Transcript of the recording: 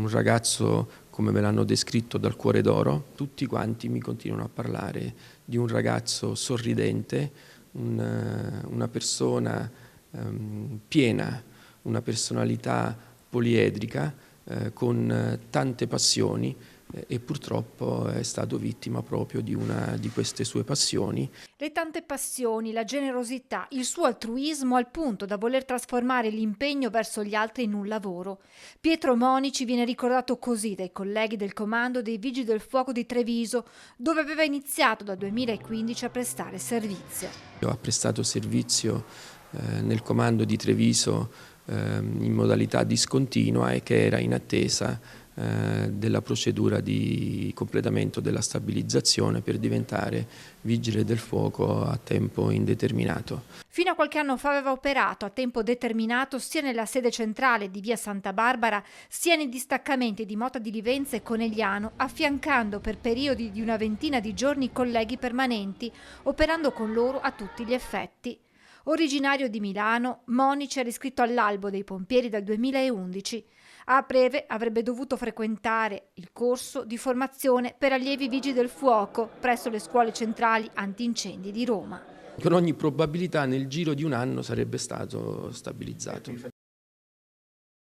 un ragazzo, come me l'hanno descritto, dal cuore d'oro. Tutti quanti mi continuano a parlare di un ragazzo sorridente, una persona piena, una personalità poliedrica, con tante passioni, e purtroppo è stato vittima proprio di una di queste sue passioni. Le tante passioni, la generosità, il suo altruismo al punto da voler trasformare l'impegno verso gli altri in un lavoro. Pietro Monici viene ricordato così dai colleghi del comando dei Vigili del Fuoco di Treviso, dove aveva iniziato dal 2015 a prestare servizio. Ho prestato servizio nel comando di Treviso in modalità discontinua e che era in attesa della procedura di completamento della stabilizzazione per diventare vigile del fuoco a tempo indeterminato. Fino a qualche anno fa aveva operato a tempo determinato sia nella sede centrale di via Santa Barbara sia nei distaccamenti di Mota di Livenza e Conegliano, affiancando per periodi di una ventina di giorni colleghi permanenti, operando con loro a tutti gli effetti. Originario di Milano, Monici era iscritto all'albo dei pompieri dal 2011. A breve avrebbe dovuto frequentare il corso di formazione per allievi vigili del fuoco presso le scuole centrali antincendi di Roma. Con ogni probabilità nel giro di un anno sarebbe stato stabilizzato.